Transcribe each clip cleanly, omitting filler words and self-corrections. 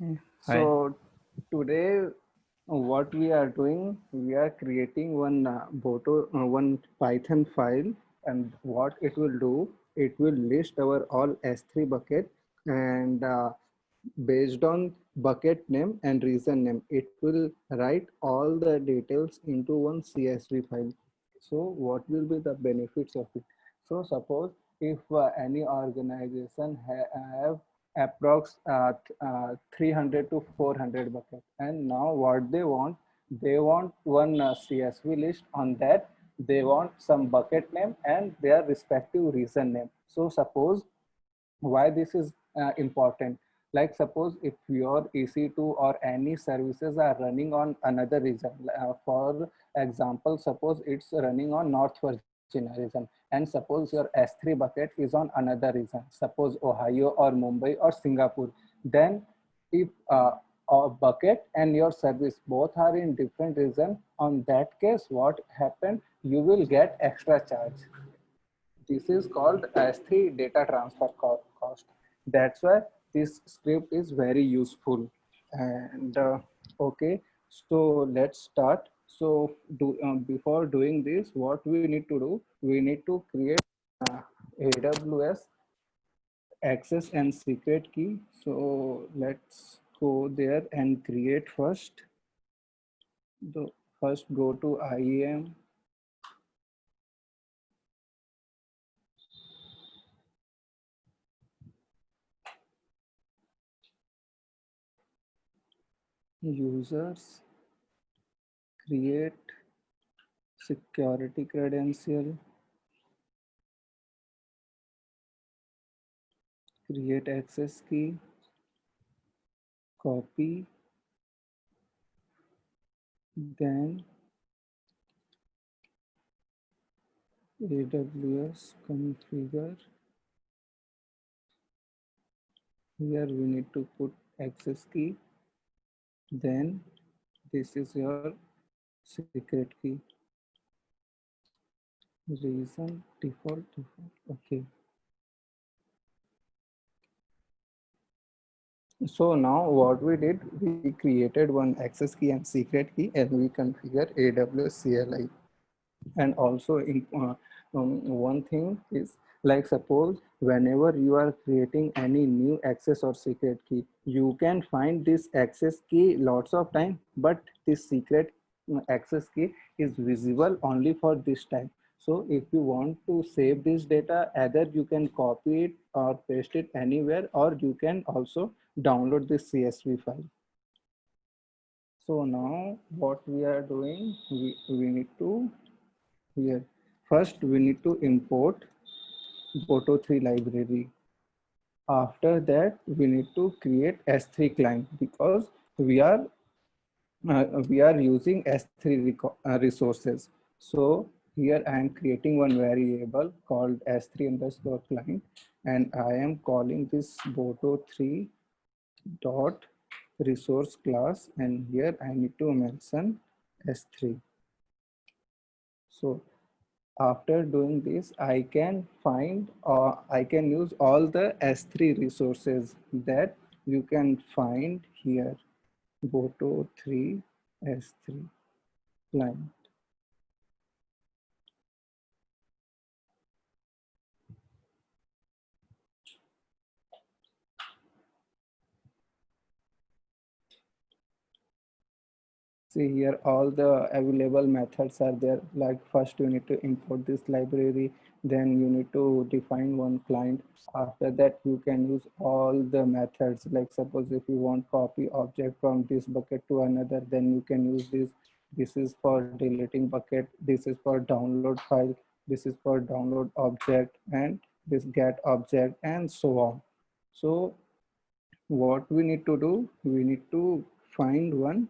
Mm. Hi. So today, what we are doing, we are creating one Python file, and what it will do, it will list our all S3 bucket, and based on bucket name and reason name, it will write all the details into one CSV file. So what will be the benefits of it? So suppose if any organization have approx 300 to 400 bucket, and now what they want one CSV list. On that they want some bucket name and their respective reason name. So suppose why this is important, like suppose if your EC2 or any services are running on another region, for example, suppose it's running on North Virginia region, and suppose your S3 bucket is on another region, suppose Ohio or Mumbai or Singapore. Then if a bucket and your service both are in different region, on that case what happened, you will get extra charge. This is called as the data transfer cost. That's why this script is very useful. And okay, so let's start. So before doing this, what we need to do, we need to create uh, AWS access and secret key. So let's go there and create first. The first go to IAM, users, create security credential, create access key, copy, then AWS configure. Here we need to put access key, then this is your secret key, reason default. Okay. So now what we did, we created one access key and secret key, and we configure AWS CLI. And also one thing is, like suppose whenever you are creating any new access or secret key, you can find this access key lots of time, but this secret access key is visible only for this time. So if you want to save this data, either you can copy it or paste it anywhere, or you can also download this CSV file. So now what we are doing, we need to, here first we need to import Boto3 library. After that we need to create S3 client, because we are using S3 resources. So here I am creating one variable called S3 underscore client, and I am calling this Boto3 dot resource class, and here I need to mention S3. So after doing this, I can find, or I can use all the S3 resources that you can find here. Boto 3 S3 client. See here, all the available methods are there. Like first you need to import this library, then you need to define one client. After that you can use all the methods. Like suppose if you want copy object from this bucket to another, then you can use this. This is for deleting bucket, this is for download file, this is for download object, and this get object, and so on. So what we need to do, we need to find one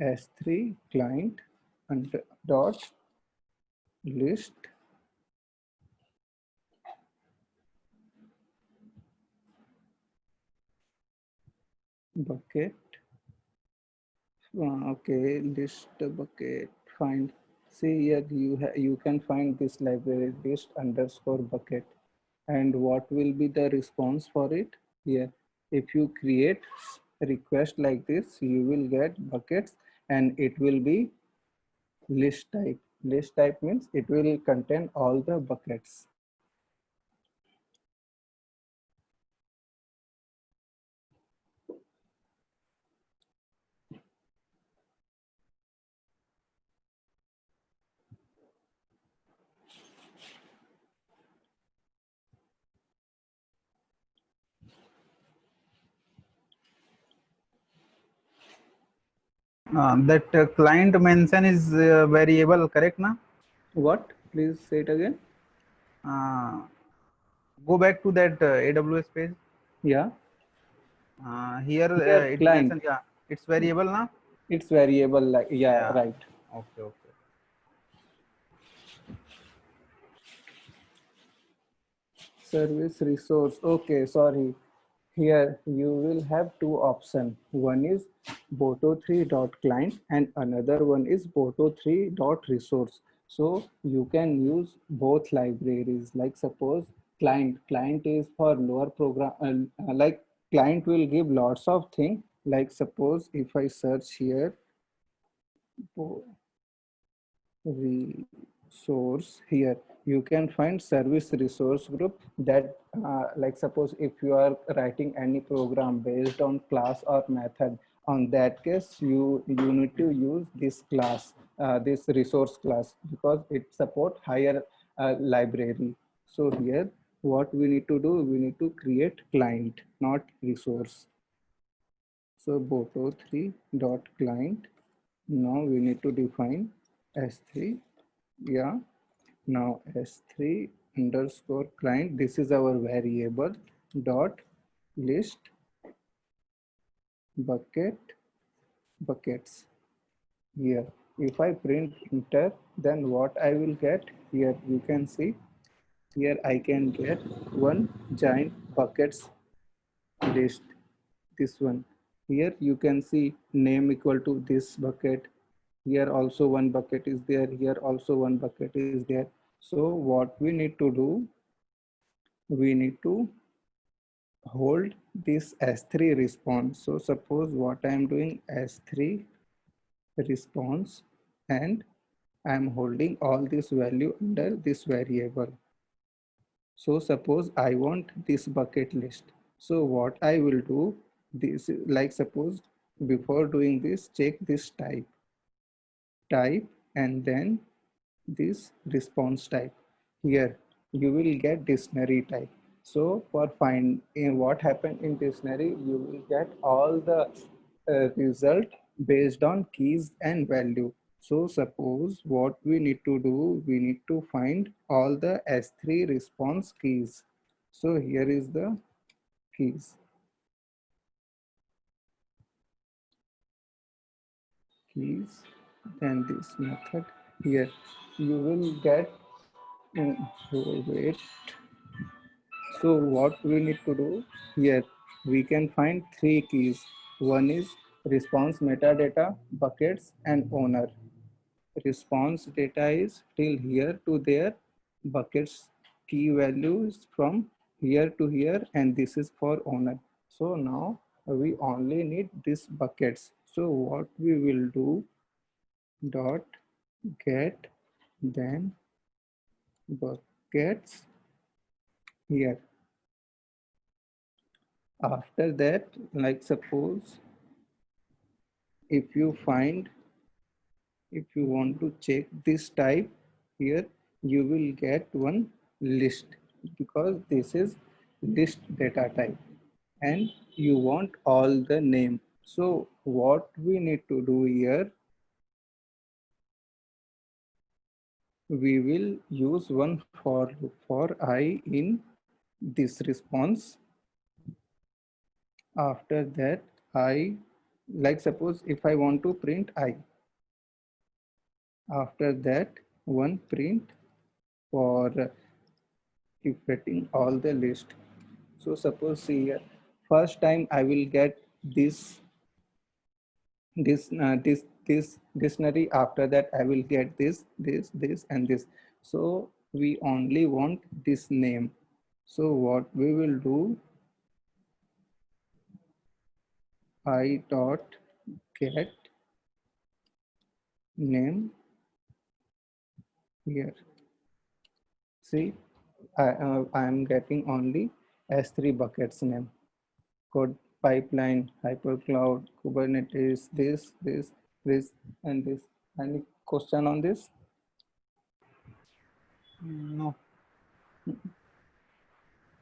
S3 client and dot list bucket. Okay, list bucket, find. See here, you can find this library list underscore bucket. And what will be the response for it? Here, if you create request like this, you will get buckets, and it will be list type. List type means it will contain all the buckets. That client mention is variable, correct na? What? Please say it again. Uh, Go back to that AWS page. Yeah. Here Here it client. mentioned, yeah, it's variable na? It's variable, like, yeah, Yeah. right. Okay, okay. Service resource. Okay, sorry. Here you will have two options. One is boto3.client and another one is boto3.resource. So you can use both libraries. Like suppose client is for lower program, like client will give lots of things. Like suppose if I search here, resource, here you can find service resource group that like suppose if you are writing any program based on class or method, on that case you need to use this class, this resource class, because it support higher library. So here what we need to do, we need to create client, not resource. So boto3 dot client. Now we need to define s3. Yeah. Now s3 underscore client. This is our variable dot list buckets. Here, if I print enter, then what I will get here, you can see here I can get one giant buckets list. This one here you can see name equal to this bucket. Here also one bucket is there, here also one bucket is there. So what we need to do, we need to hold this s3 response. So suppose what I am doing, s3 response, and I am holding all this value under this variable. So suppose I want this bucket list. So what I will do, this like suppose before doing this, check this type and then this response type. Here you will get dictionary type. So for find in what happened in dictionary, you will get all the result based on keys and value. So suppose what we need to do, we need to find all the S3 response keys. So here is the keys. Then this method. Here you will get, wait. So what we need to do here, we can find three keys. One is response metadata, buckets, and owner. Response data is till here to there, buckets key values from here to here, and this is for owner. So now we only need this buckets. So what we will do, dot get, then buckets here. After that, like suppose if you find, if you want to check this type, here you will get one list, because this is list data type and you want all the name. So what we need to do here, we will use one for I in this response. After that, I, like suppose if I want to print I, after that one print for getting all the list. So suppose see here, first time I will get this dictionary. After that I will get this and this. So we only want this name. So what we will do, I dot get name here. See, I am getting only S3 buckets name. Code pipeline, hypercloud, Kubernetes, this, and this. Any question on this? No.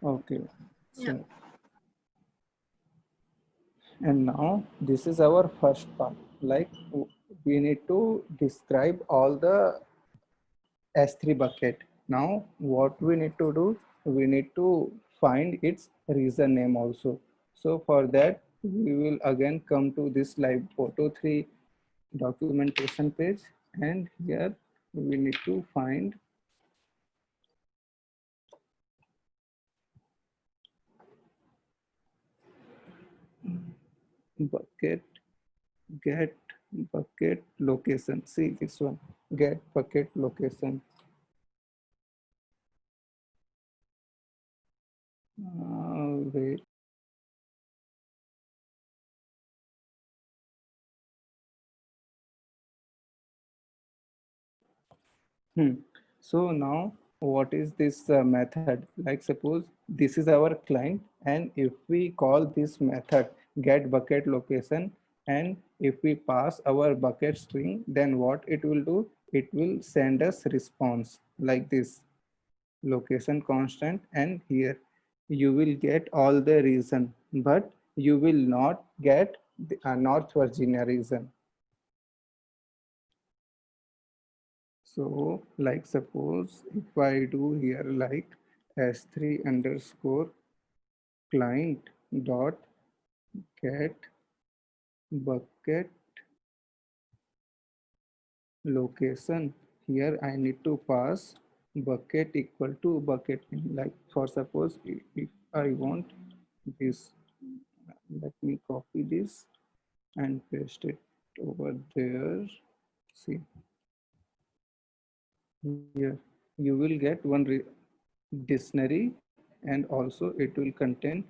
Okay. Yeah. So, and now this is our first part. Like we need to describe all the S3 bucket. Now, what we need to do, we need to find its reason name also. So for that, we will again come to this live photo 3 documentation page, and here we need to find bucket, get bucket location. See this one, get bucket location. Wait. So now what is this method? Like suppose this is our client, and if we call this method get bucket location, and if we pass our bucket string, then what it will do? It will send us response like this location constant, and here you will get all the reason, but you will not get the North Virginia reason. So like suppose if I do here like s3 underscore client dot get bucket location, here I need to pass bucket equal to bucket name. Like for suppose if I want this, let me copy this and paste it over there. See here, you will get one dictionary, and also it will contain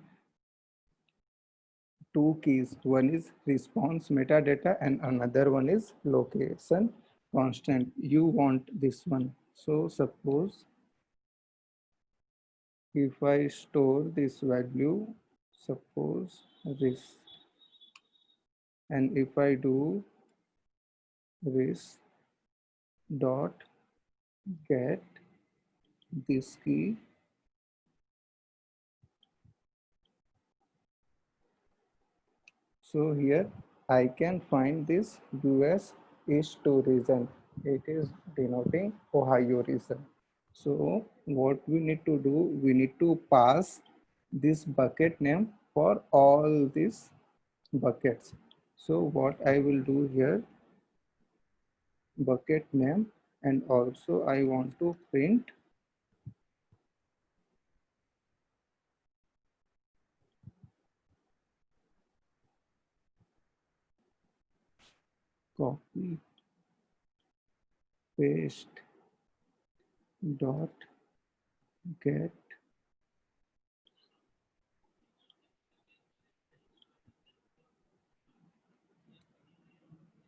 two keys. One is response metadata and another one is location constant. You want this one. So suppose if I store this value, suppose this, and if I do this dot get this key, so here I can find this US East 2 region. It is denoting Ohio region. So what we need to do, we need to pass this bucket name for all these buckets. So what I will do here, bucket name, and also I want to print copy paste dot get,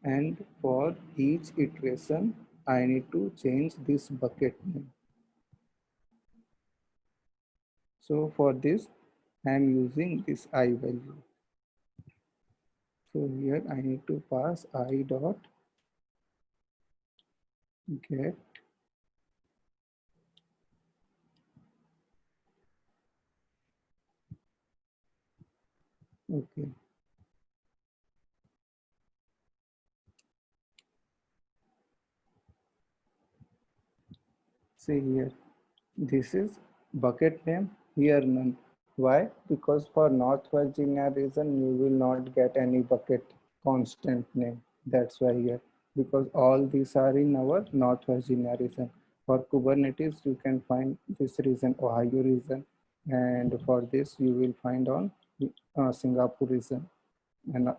and for each iteration I need to change this bucket name. So for this I am using this I value. So here I need to pass I dot get, okay. See here, this is bucket name, here none. Why? Because for North Virginia region, you will not get any bucket constant name. That's why here, because all these are in our North Virginia region. For Kubernetes, you can find this region, Ohio region, and for this you will find on Singapore region, and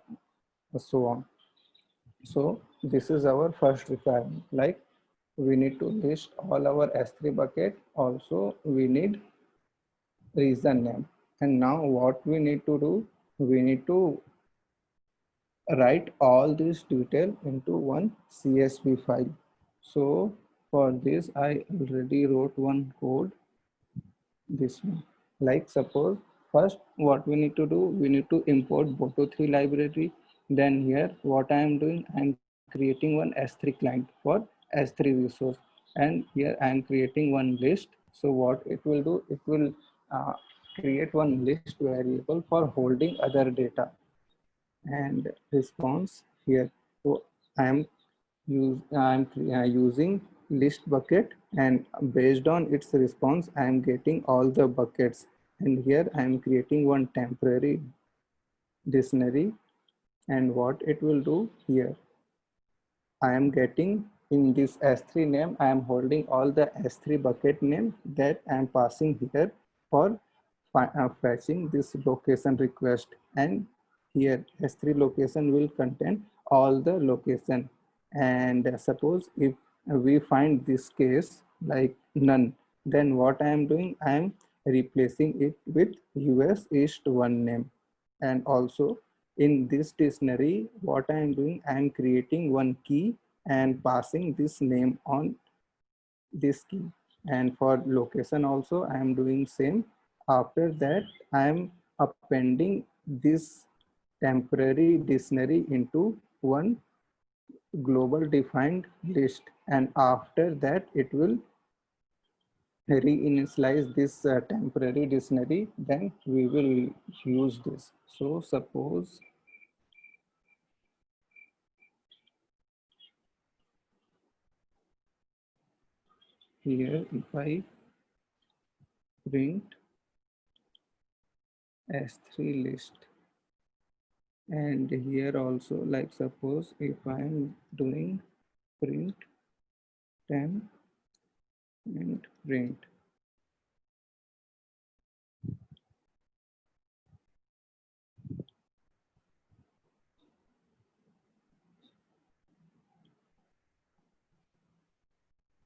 so on. So this is our first requirement. Like we need to list all our S3 bucket. Also, we need reason name. And now what we need to do, we need to write all this detail into one CSV file. So for this, I already wrote one code, this one. Like suppose first what we need to do, we need to import Boto3 library. Then here what I am doing, I am creating one S3 client for S3 resource. And here I am creating one list. So what it will do, it will uh, create one list variable for holding other data and response here. So I'm using list bucket, and based on its response, I am getting all the buckets. And here I am creating one temporary dictionary. And what it will do here, I am getting in this S3 name, I am holding all the S3 bucket name that I am passing here for fetching this location request. And here S3 location will contain all the location. And suppose if we find this case like none, then what I am doing, I am replacing it with US East 1 name. And also in this dictionary, what I am doing, I am creating one key and passing this name on this key. And for location also, I am doing same. After that, I am appending this temporary dictionary into one global defined list. And after that, it will reinitialize this temporary dictionary. Then we will use this. So suppose here, if I print S3 list, and here also, like suppose if I am doing print temp and print,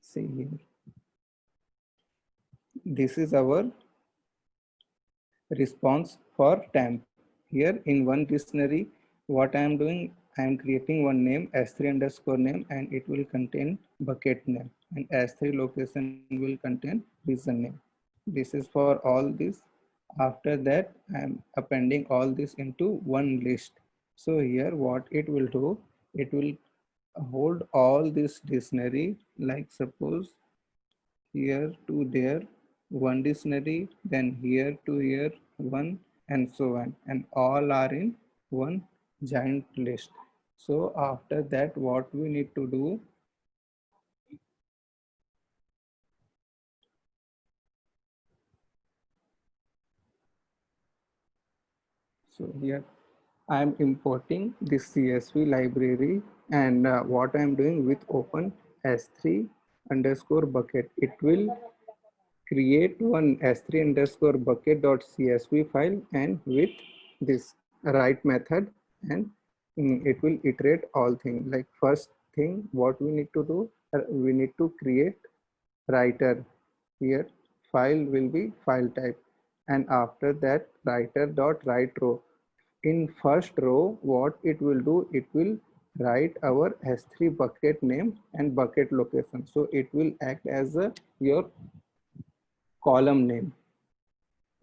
see here, this is our response for temp. Here in one dictionary, what I am doing, I am creating one name S3 underscore name, and it will contain bucket name, and S3 location will contain reason name. This is for all this. After that, I am appending all this into one list. So here what it will do, it will hold all this dictionary, like suppose here to there one dictionary, then here to here one, and so on, and all are in one giant list. So after that, what we need to do, so here I am importing this CSV library, and what I am doing with open S3 underscore bucket, it will create one S3 underscore bucket dot CSV file, and with this write method, and it will iterate all things. Like first thing, what we need to do, we need to create writer. Here file will be file type, and after that writer dot write row. In first row, what it will do, it will write our S3 bucket name and bucket location. So it will act as your column name.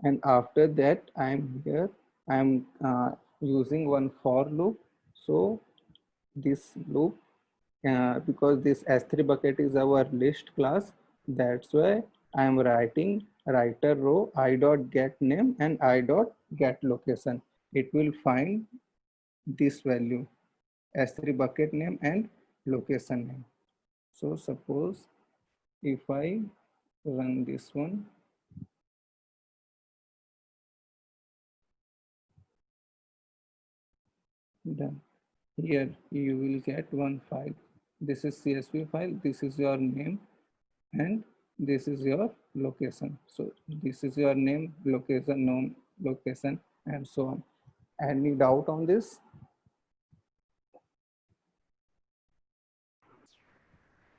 And after that, I'm here, I'm using one for loop. So this loop, because this S3 bucket is our list class, that's why I'm writing writer row I dot get name and I dot get location. It will find this value, S3 bucket name and location name. So suppose if I run this one, done. Here you will get one file. This is CSV file, this is your name, and this is your location. So this is your name, location, known location, and so on. Any doubt on this?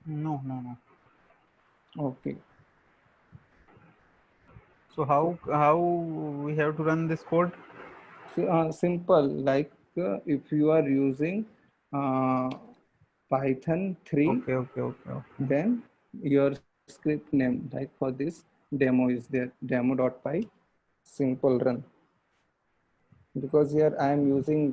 No, no, no. Okay. So how we have to run this code? So, simple, like if you are using uh, Python 3, Okay, okay, okay, okay. then your script name, like for this demo is there, demo.py simple run. Because here I am using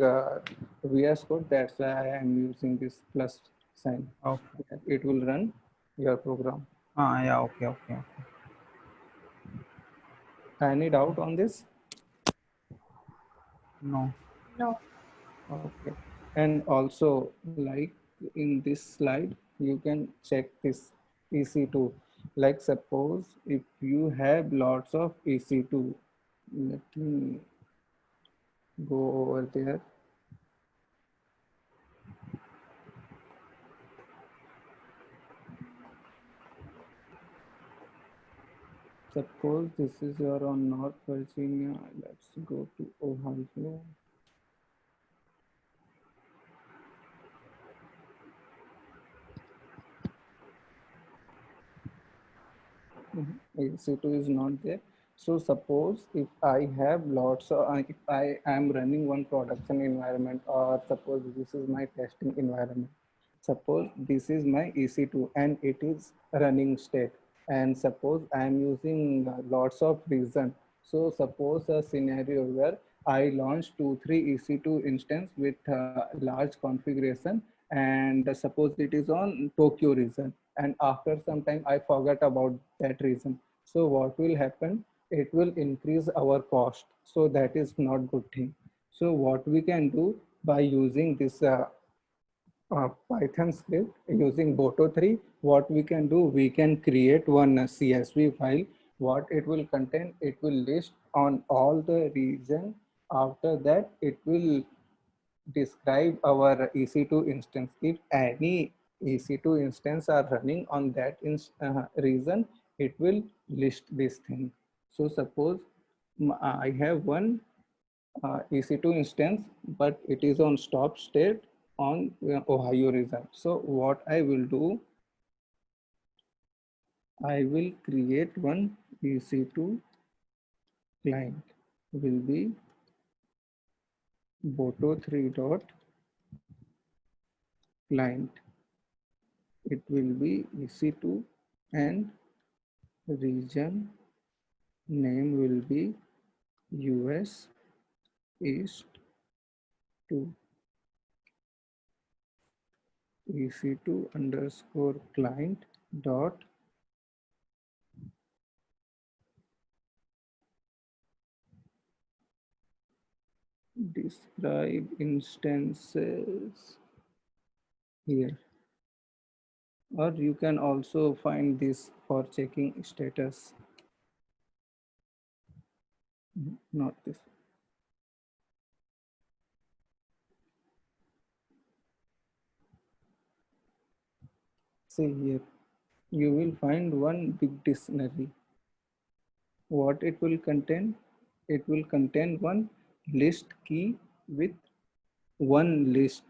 VS Code, that's why I am using this plus sign. Okay. It will run your program. Yeah, okay, okay, okay. Any doubt on this? No. No. Okay. And also, like in this slide, you can check this EC2. Like suppose if you have lots of EC2, let me go over there. Suppose this is your on North Virginia. Let's go to Ohio. EC2 is not there. So suppose if I have lots of, if I am running one production environment, or suppose this is my testing environment. Suppose this is my EC2 and it is running state. And suppose I am using lots of reason. So suppose a scenario where I launch 2, 3 EC2 instance with large configuration, and suppose it is on Tokyo region, and after some time I forgot about that region. So what will happen? It will increase our cost. So that is not good thing. So what we can do by using this Python script using Boto 3, what we can do, we can create one CSV file. What it will contain, it will list on all the region. After that, it will describe our EC2 instance. If any EC2 instance are running on that region, it will list this thing. So suppose I have one EC2 instance, but it is on stop state on Ohio region. So what I will do, I will create one EC2 client, will be Boto3 dot client. It will be EC2 and region name will be US East 2 EC2 underscore client dot describe instances here. Or you can also find this for checking status. Not this. See here, you will find one big dictionary. What it will contain? It will contain one list key with one list,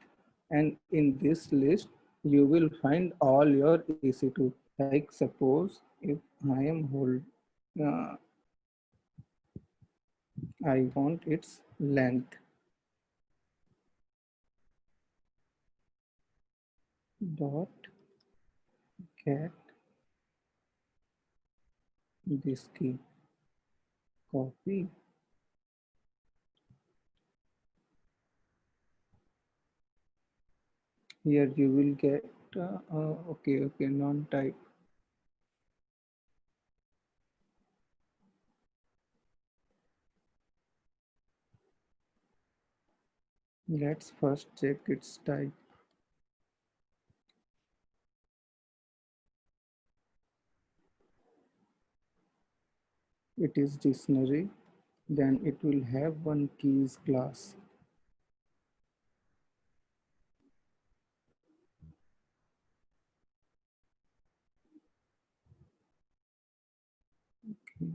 and in this list you will find all your EC2. Like suppose if I am uh, I want its length dot get this key, copy, here you will get okay, non-type. Let's first check its type. It is dictionary, then it will have one keys class. Okay.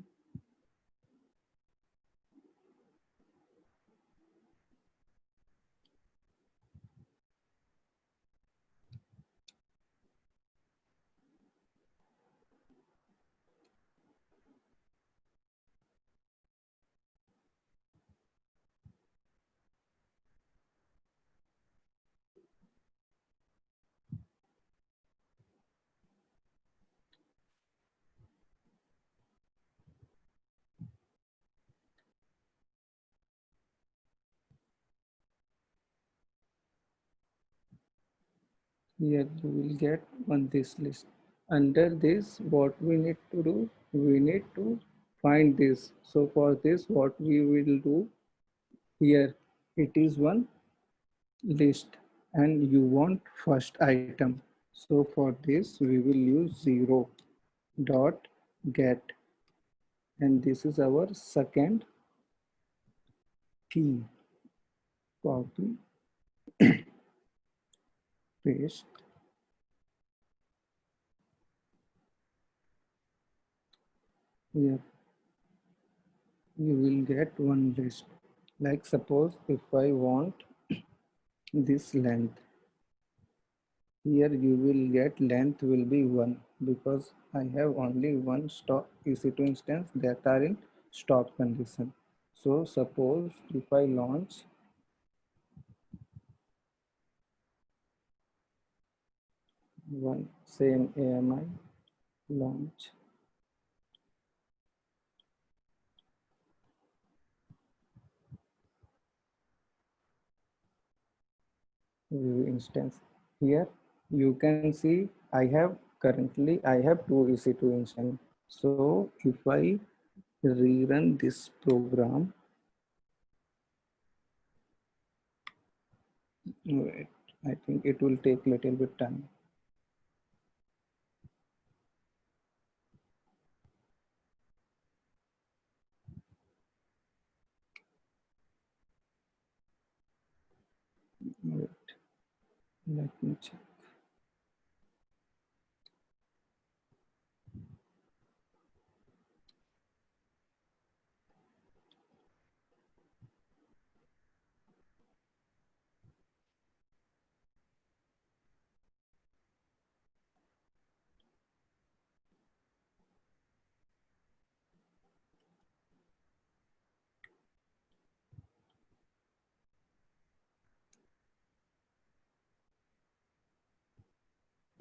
Here you will get one this list. Under this, what we need to do, we need to find this. So for this, what we will do, here it is one list and you want first item. So for this we will use 0 dot get, and this is our second key. Copy, paste. Here you will get one list. Like suppose if I want this length, here you will get length will be 1 because I have only one stop EC2 instance that are in stop condition. So suppose if I launch one same AMI launch view instance, here you can see I have two EC2 instance. So if I rerun this program, wait, I think it will take little bit time. Wait, let me check.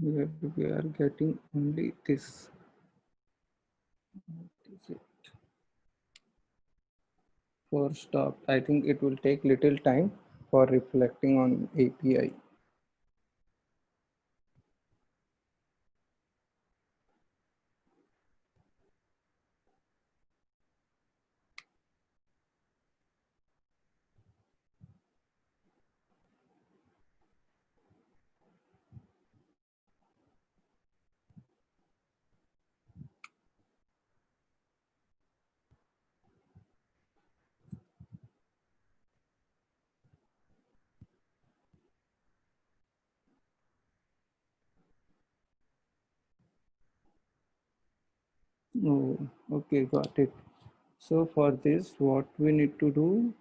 Here we are getting only this. What is it? For stop, I think it will take little time for reflecting on API. Oh, okay, got it. So for this, what we need to do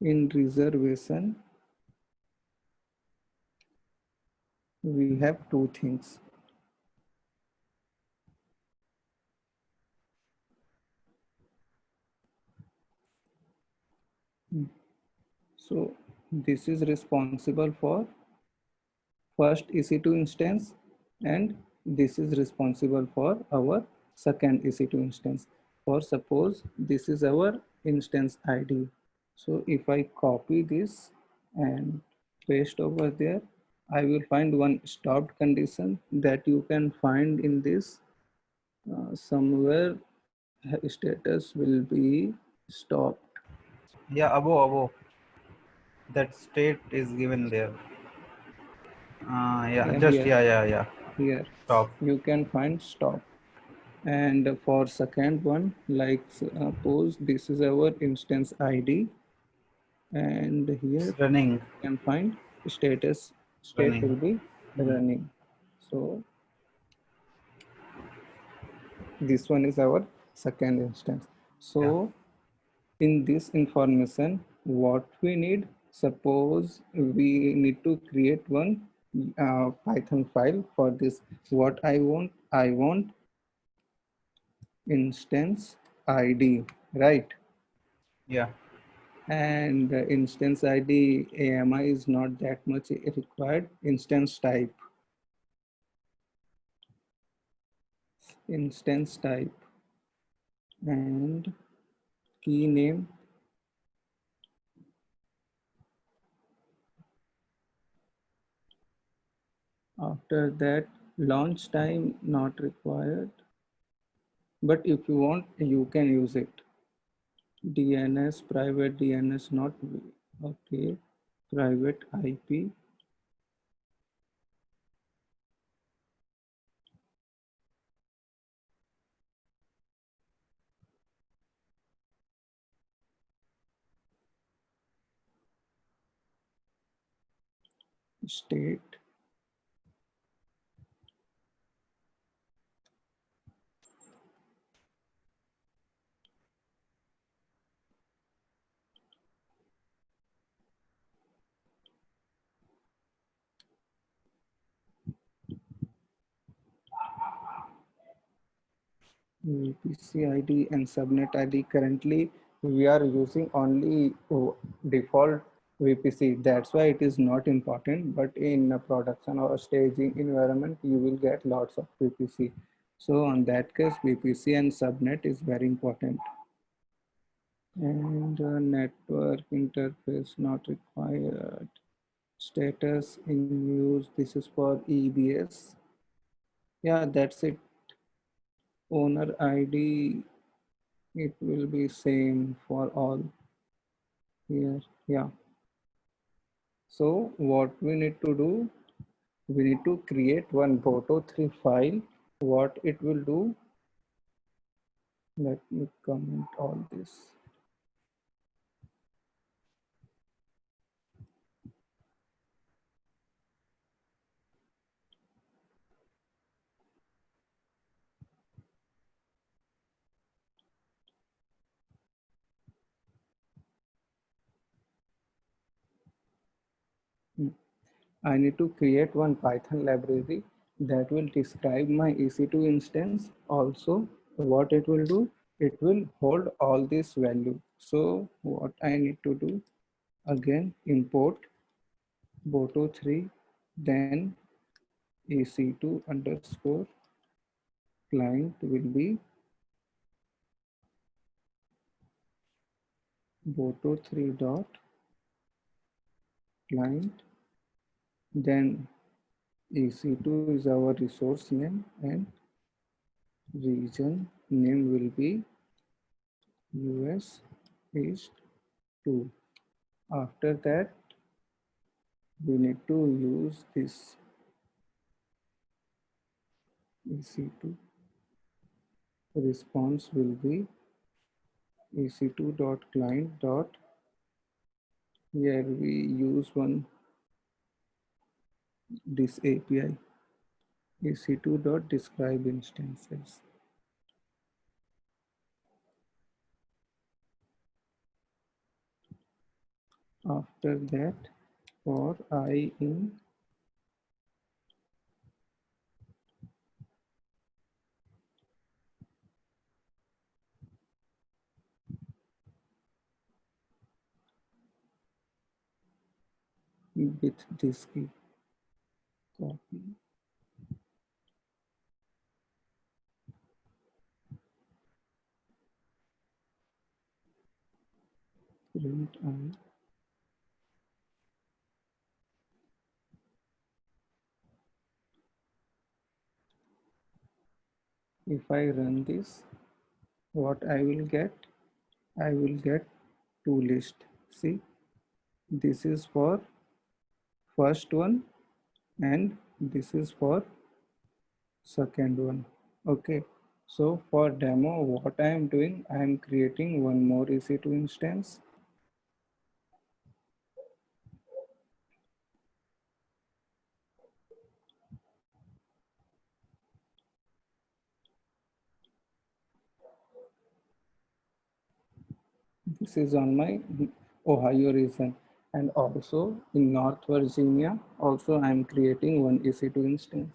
in reservation, we have two things. So this is responsible for first EC2 instance, and this is responsible for our second EC2 instance. For suppose this is our instance ID. So if I copy this and paste over there, I will find one stopped condition that you can find in this somewhere. Status will be stopped. Yeah, above. That state is given there. Yeah, Yeah, just here, yeah. here Stop. you can find stop. And for second one, like suppose this is our instance ID, and here It's running. you can find status, state Running. will be Mm. running. So this one is our second instance. Yeah. So in this information, what we need, suppose we need to create one Python file for this. What I want instance ID, right? Yeah. And instance ID AMI is not that much required. Instance type, and key name, After that, launch time not required, but if you want, you can use it. DNS, private DNS not okay. Private IP, state, VPC ID and subnet ID. Currently, we are using only default VPC. That's why it is not important. But in a production or staging environment, you will get lots of VPC. So on that case, VPC and subnet is very important. And network interface not required. Status in use. This is for EBS. Yeah, that's it. Owner ID, it will be same for all here. Yeah. So what we need to do, we need to create one Boto3 file. What it will do, let me comment all this. I need to create one Python library that will describe my EC2 instance. Also, what it will do, it will hold all this value. So what I need to do, again, import Boto3, then EC2 underscore client will be Boto3 dot client, then EC2 is our resource name and region name will be US East 2. After that, we need to use this EC2 response will be EC2 dot client dot, here we use one this API EC2 dot describe instances. After that, for I in with this key, copy, print I. If I run this, what I will get? I will get two lists. See, this is for first one and this is for second one. Okay, so for demo, what I am doing, I am creating one more EC2 instance. This is on my Ohio region, and also in North Virginia, also I am creating one EC2 instance.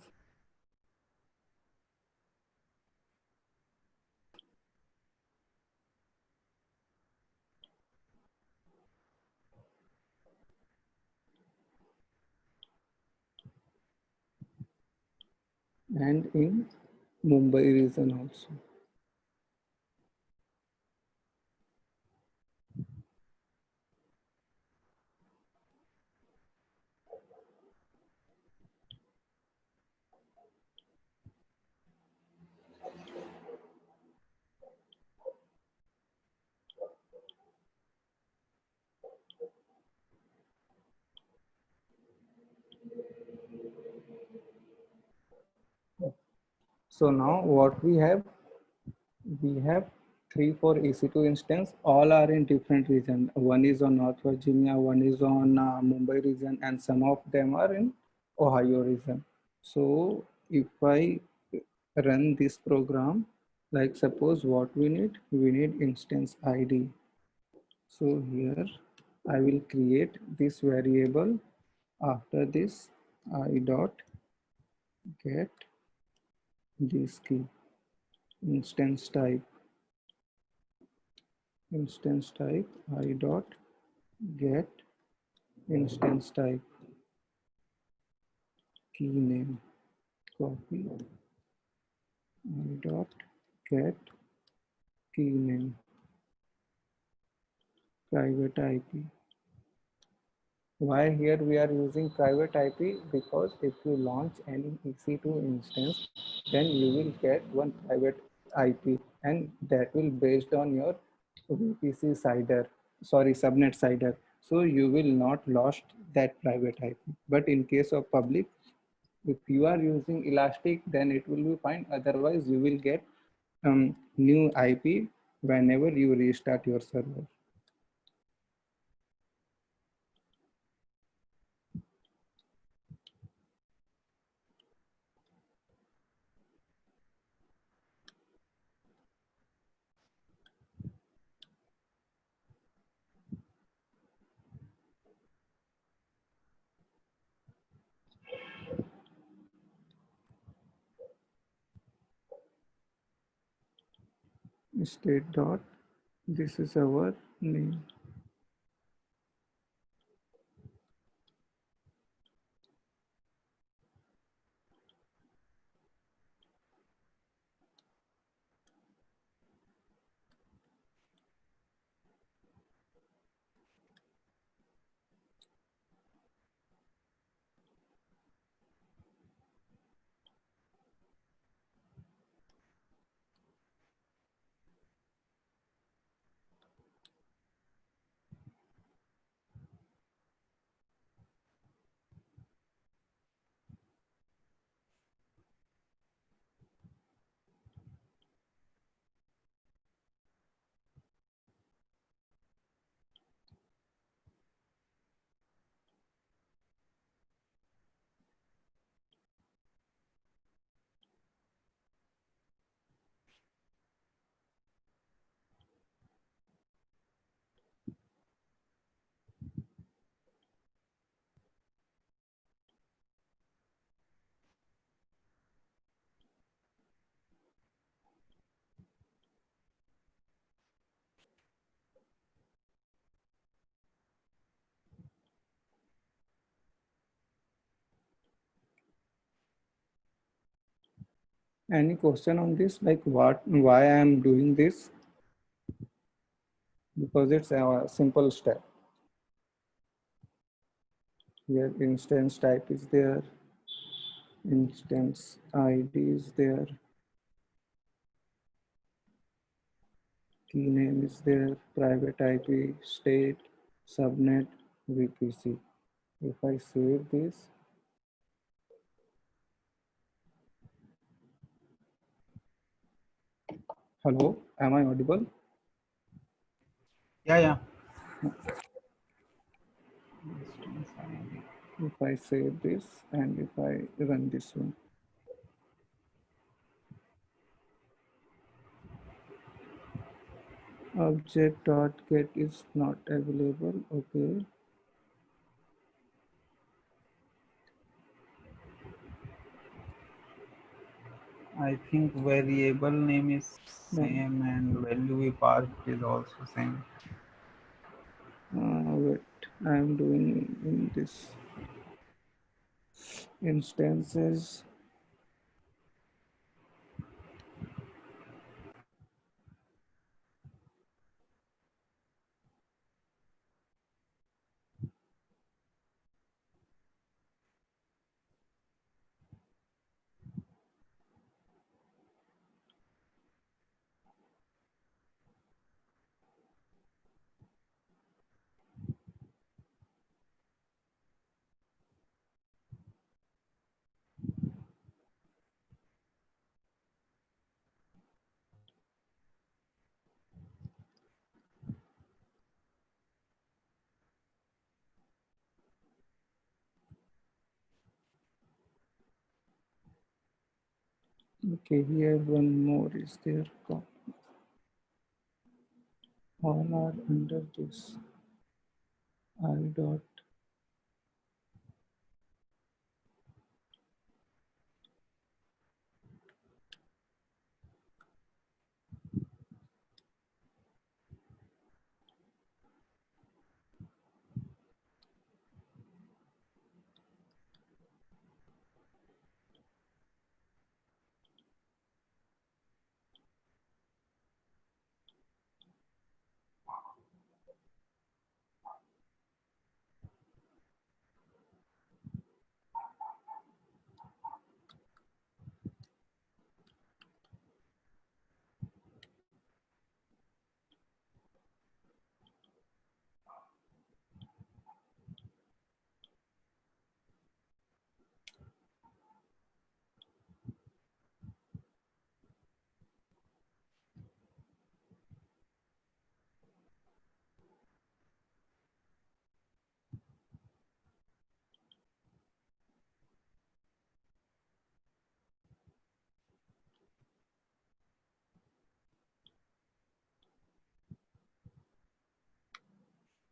And in Mumbai region also. So now what we have 3 4 EC2 instance, all are in different region. One is on North Virginia, one is on Mumbai region, and some of them are in Ohio region. So if I run this program, like suppose what we need instance ID. So here I will create this variable. After this, I dot get this key, instance type, I dot get instance type, key name, copy, I dot get key name, private IP. Why here we are using private IP? Because if you launch any EC2 instance, then you will get one private IP, and that will based on your VPC CIDR, sorry, subnet CIDR. So you will not lost that private IP. But in case of public, if you are using Elastic, then it will be fine. Otherwise, you will get new IP whenever you restart your server. State dot, this is our name. Any question on this? Like why I am doing this? Because it's a simple step. Here instance type is there, instance ID is there, key name is there, private IP, state, subnet, VPC. If I save this, hello, am I audible? Yeah. If I save this and if I run this one, object.get is not available. Okay. I think variable name is No. same and value we passed is also same. Wait, I am doing in this instances. Okay, here one more is there. All are under this I dot.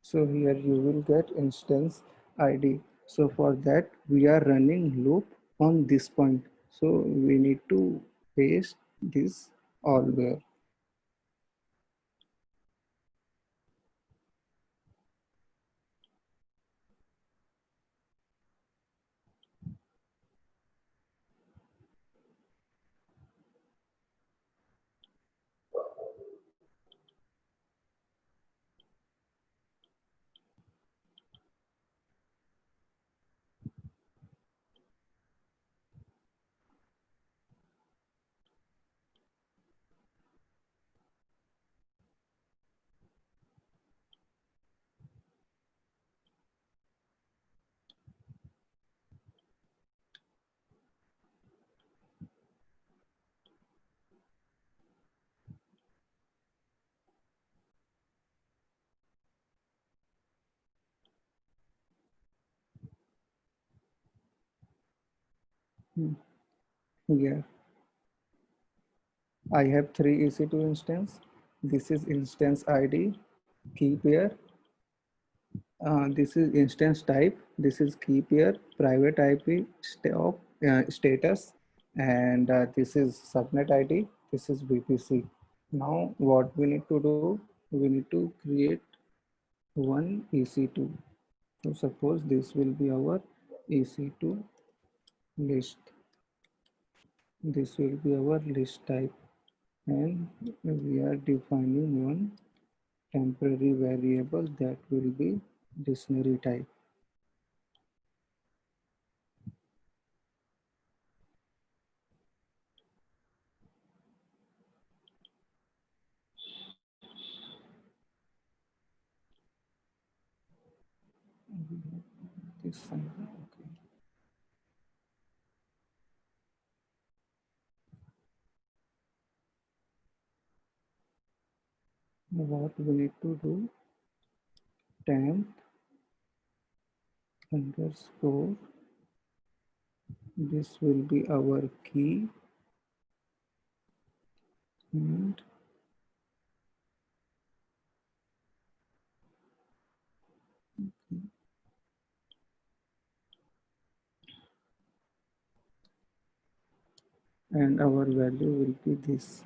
So here you will get instance ID. So for that we are running loop on this point. So we need to paste this all where. Hmm. Here I have three EC2 instance. This is instance ID, key pair. This is instance type. This is key pair, private IP, status, and this is subnet ID. This is VPC. Now what we need to do? We need to create one EC2. So suppose this will be our EC2 list. This will be our list type, and we are defining one temporary variable that will be dictionary type. This one, okay. What we need to do, temp underscore, this will be our key, and our value will be this.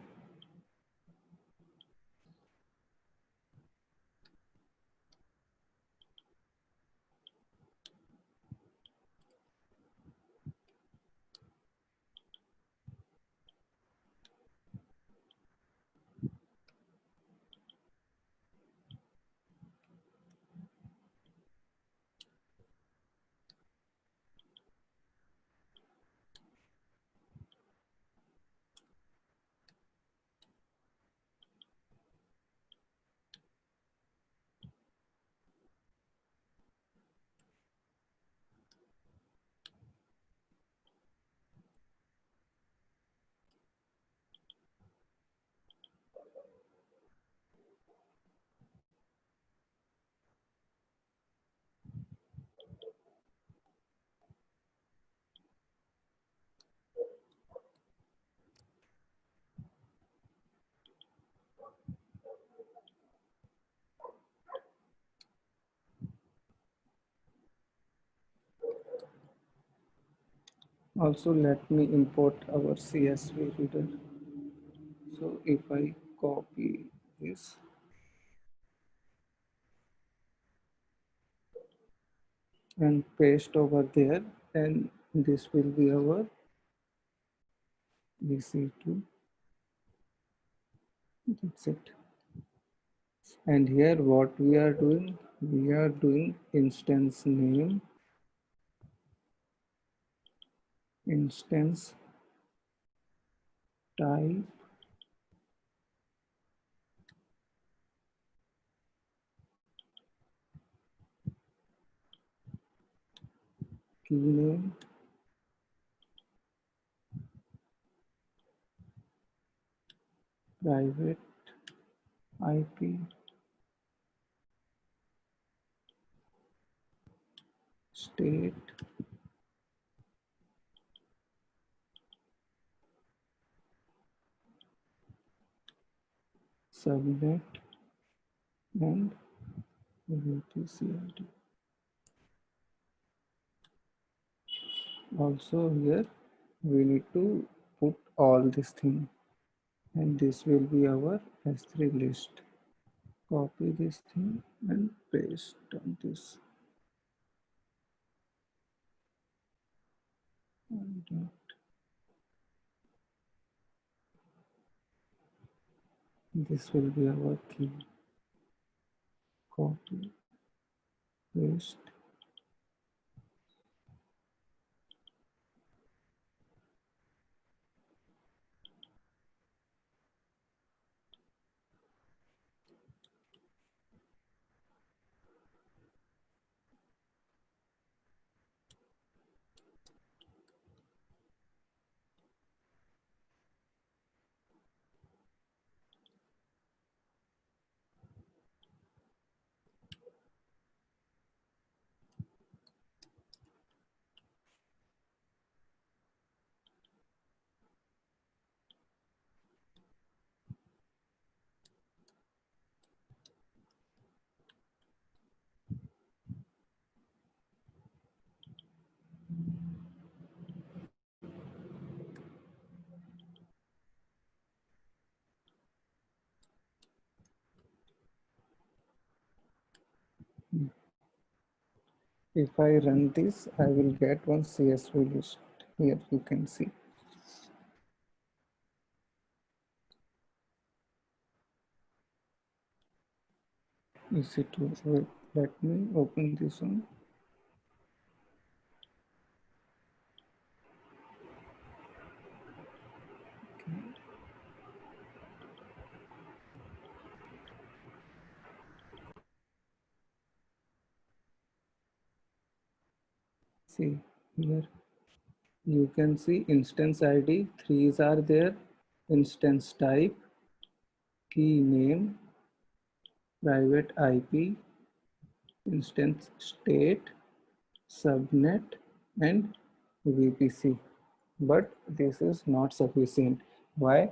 Also, let me import our CSV reader. So if I copy this and paste over there, and this will be our EC2. That's it. And here what we are doing instance name, instance type, key name, private IP, state, subnet, and VPC. Also here we need to put all this thing, and this will be our S3 list. Copy this thing and paste on this. And this will be our key. Copy, paste. If I run this, I will get one CSV list. Here you can see. Easy to wait. Let me open this one. See here, you can see instance ID, threes are there, instance type, key name, private IP, instance state, subnet, and VPC. But this is not sufficient. Why?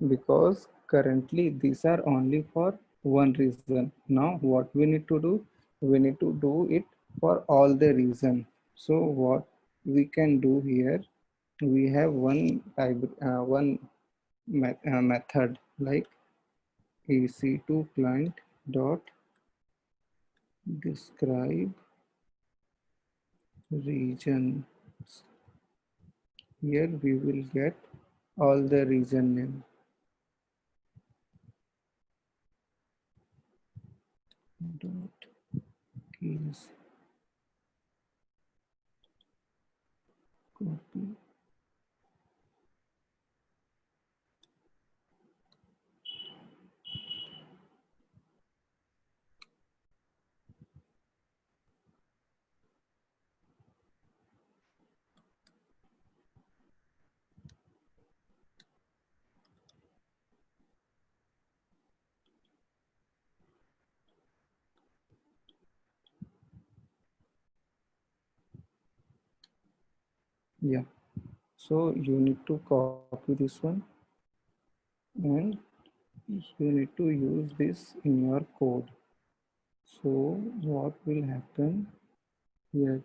Because currently these are only for one reason. Now what we need to do? We need to do it for all the reason. So what we can do here, we have one method like EC2 client dot describe region. Here we will get all the region name. Dot keys, copy. Yeah, so you need to copy this one and you need to use this in your code. So what will happen here?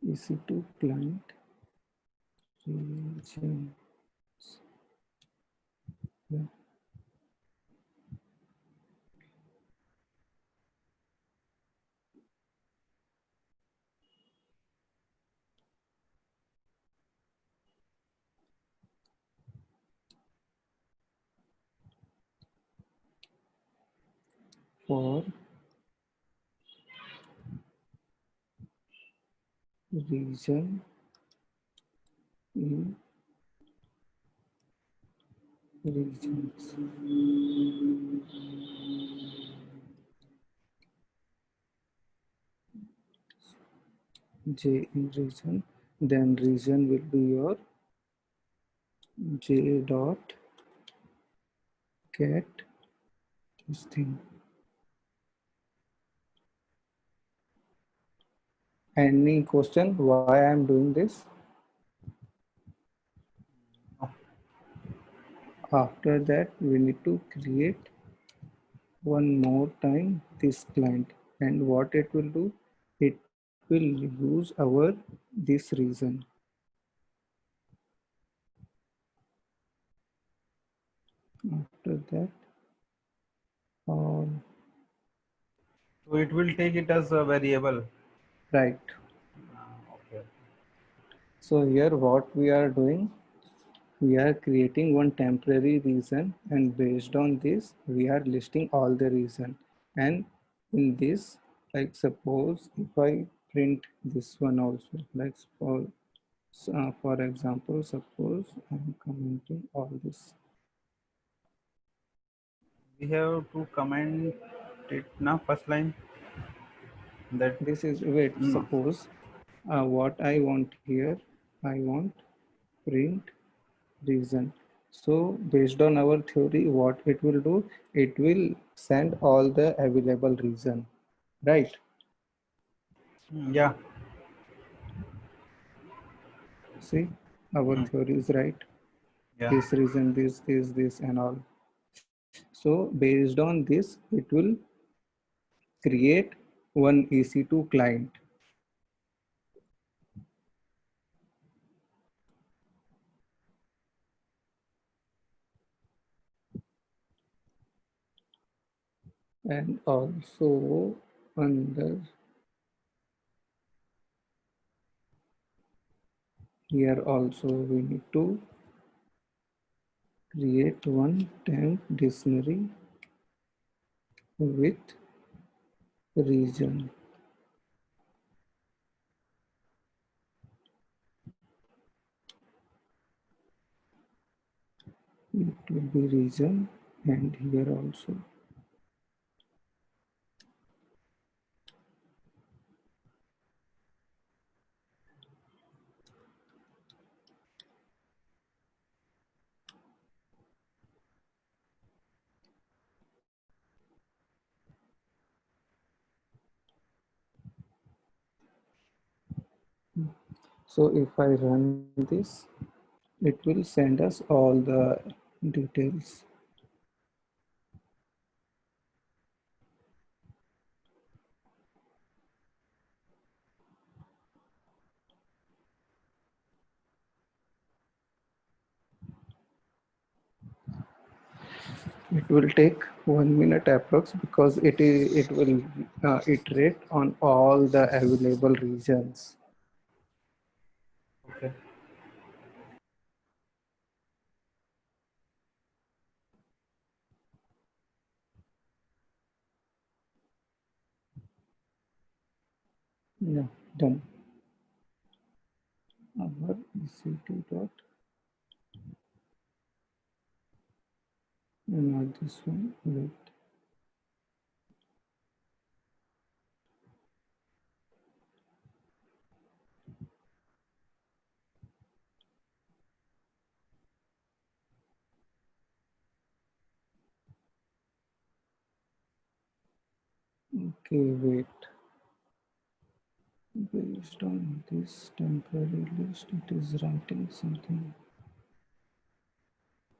EC2 client region. Yeah. For region in regions. J in region, then region will be your J dot get this thing. Any question why I am doing this? No. After that, we need to create one more time this client, and what it will do, it will use our this region. After that, all So it will take it as a variable. right. Okay. So here what we are doing, we are creating one temporary region, and based on this we are listing all the region. And in this, like suppose if I print this one also, like for example, suppose I'm commenting all this. We have to comment it now first line that This is, wait, no. suppose what I want here, I want print reason. So based on our theory, what it will do, it will send all the available reason, right? Yeah. See, our Mm. theory is right. Yeah. This reason, this, and all. So based on this, it will create one EC2 client. And also under here also we need to create one temp dictionary with region. It will be region, and here also. So if I run this, it will send us all the details. It will take 1 minute approx because it will iterate on all the available regions. Okay. Yeah, done. Our EC2 dot, not this one. Wait. Okay, wait. Based on this temporary list, it is writing something.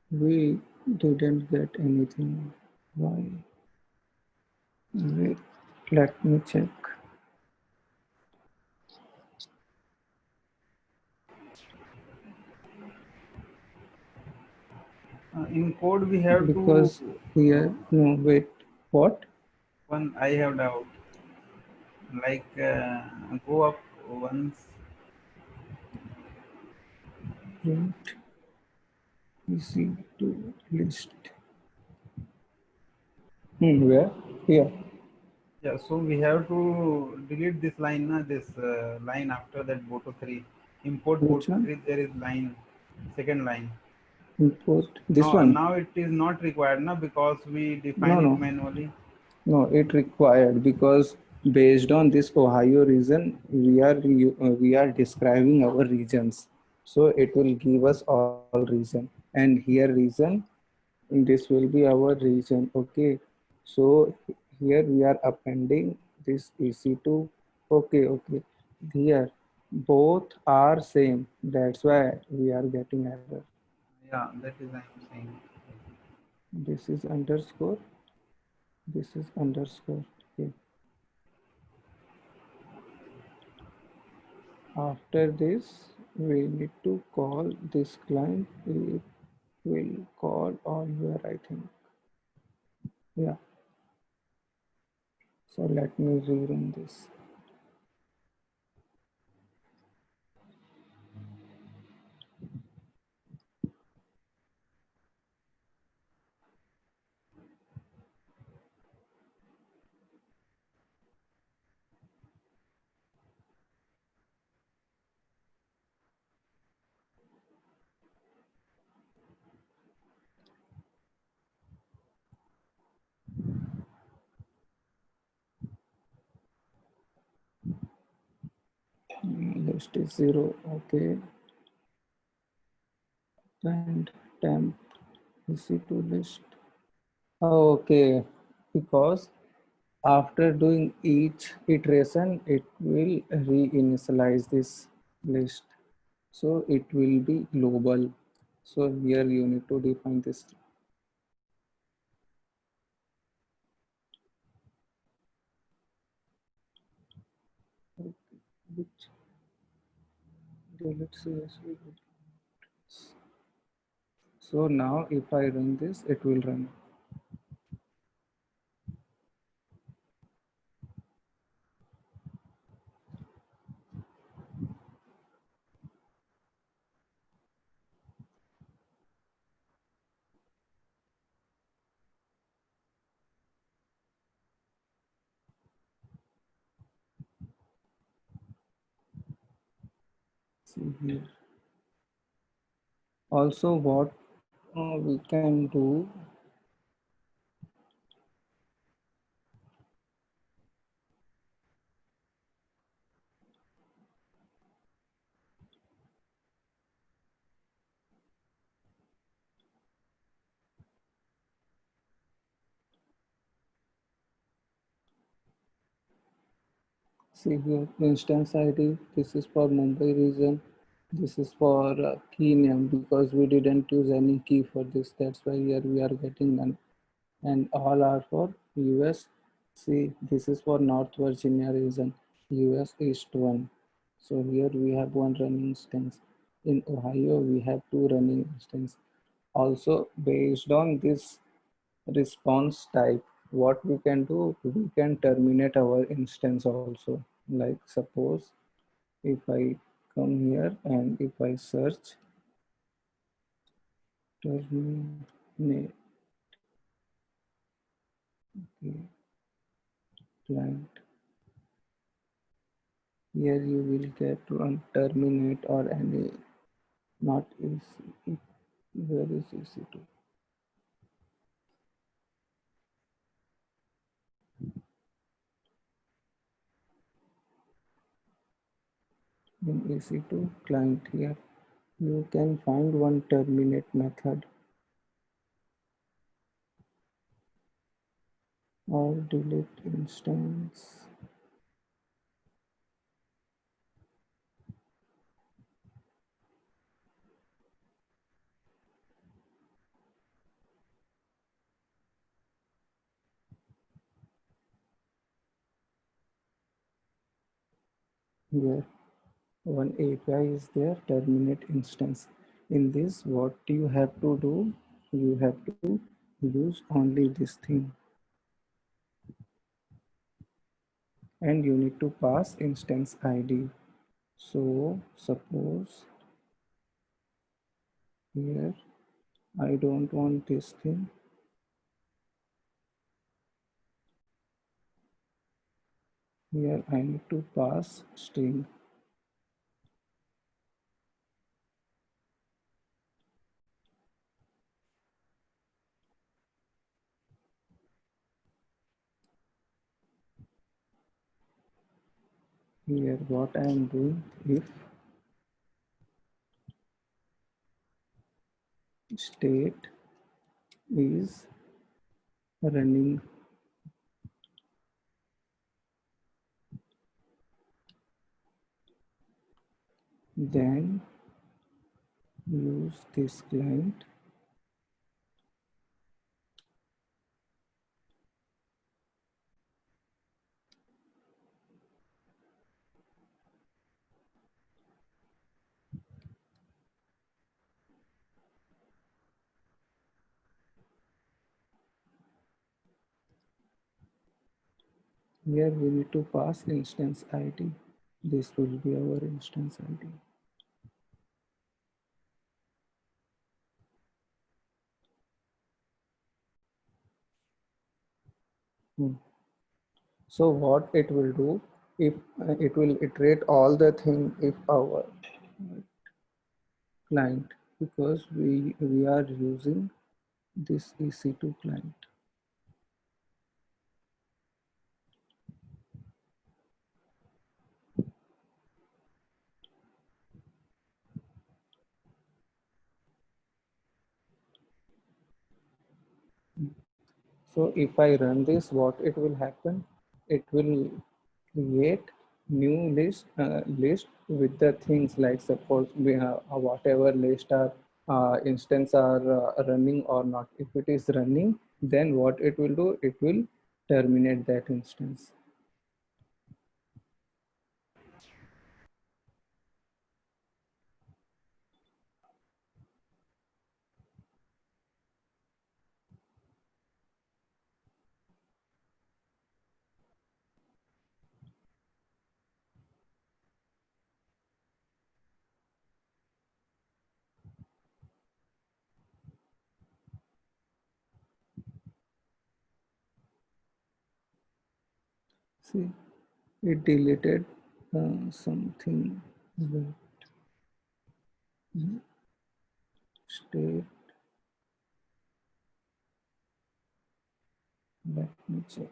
We didn't get anything. Why? Wait, let me check. In code we have to Because here, no, wait, what? one. I have doubt. Like go up once. Print easy to list. Where? Here. Yeah. So we have to delete this line. Na, this line after that Boto 3. Import Which Boto one? 3. There is line. Second line. Import this No, one. now it is not required na because we define No, it no, manually. no. It required because based on this Ohio region, we are describing our regions. So it will give us all region, and here region, this will be our region. Okay, so here we are appending this EC2. Okay, okay. Here both are same. That's why we are getting error. Yeah, that is I am saying. This is underscore. This is underscore. Okay. After this, we need to call this client. We will call on here, I think. Yeah. So let me rerun this. List is 0. Okay. And temp EC2 list. Oh, okay. Because after doing each iteration, it will reinitialize this list. So it will be global. So here you need to define this. Which delete CSV. So now if I run this, it will run. See here. Also, what we can do, see here, instance ID. This is for Mumbai region. This is for key name because we didn't use any key for this. That's why here we are getting none. And all are for US. See, this is for North Virginia region, US East 1. So here we have one running instance. In Ohio, we have two running instances. Also, based on this response type, what we can do, we can terminate our instance also. Like suppose if I come here and if I search terminate okay, client, here you will get one terminate or any not easy. Where is EC2? In EC2 client here, you can find one terminate method or delete instance. Here, one API is there, terminate instance. In this, what you have to do? you have to use only this thing, and you need to pass instance ID. So suppose here I don't want this thing. Here I need to pass string. Here what I am doing, if state is running, then use this client. Here we need to pass instance ID. This will be our instance ID. So what it will do, if it will iterate all the thing if our client, because we are using this EC2 client. So if I run this, what it will happen? It will create new list with the things like, suppose we have whatever list are instance are running or not. If it is running, then what it will do? It will terminate that instance. See, it deleted something. Wait, state. Let me check.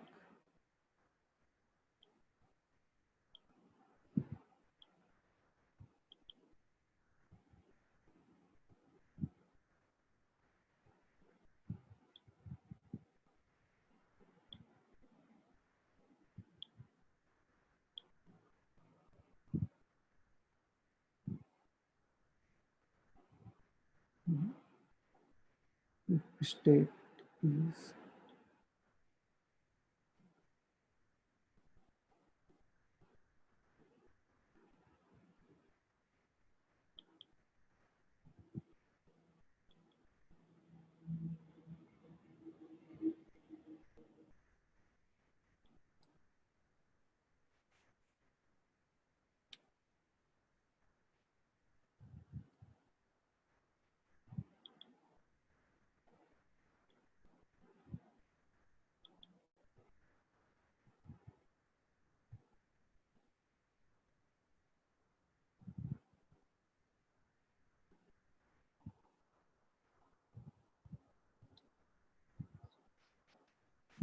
State is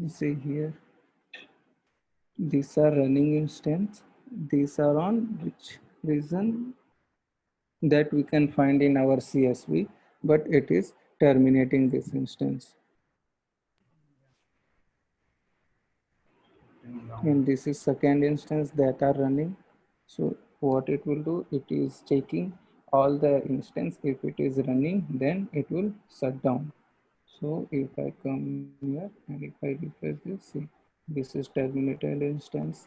see here. These are running instance. These are on which reason that we can find in our CSV, but it is terminating this instance. And this is second instance that are running. So what it will do, it is checking all the instance. If it is running, then it will shut down. So if I come here and if I refresh this, see, this is terminated instance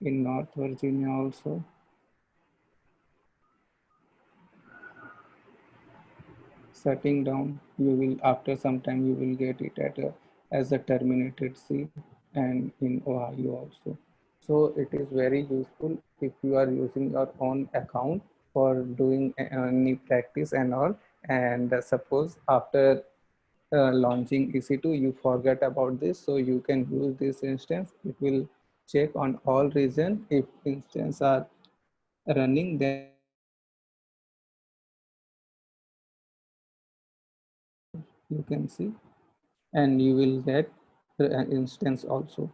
in North Virginia also. shutting down, you will after some time you will get it at as a terminated C and in Ohio also. So it is very useful if you are using your own account for doing any practice and all. And suppose after launching EC2 you forget about this, so you can use this instance. It will check on all region. If instance are running, then you can see, and you will get the instance also.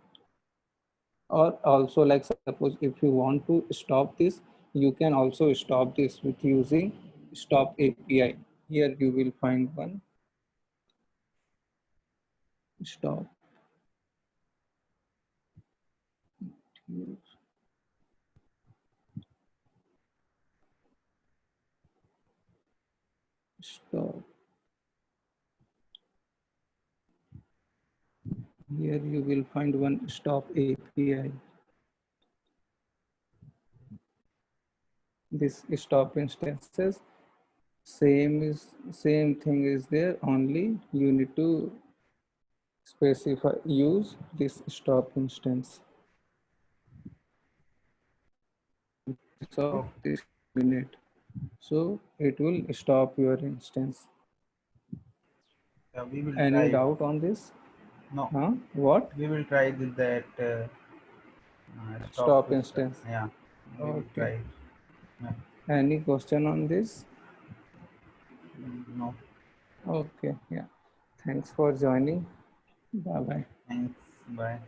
Or also, like suppose if you want to stop this, you can also stop this with using stop API. Here you will find one stop. Stop. Here you will find one stop API. This stop instances, same thing is there, only you need to specify use this stop instance. So Okay. this minute, so it will stop your instance. Yeah, we will Any try. doubt on this? No, Huh? What? we will try with that stop Stop to start. instance. Yeah, we will Okay. try. Yeah. Any question on this? No, Okay. Yeah. Thanks for joining. Bye bye. thanks. Bye.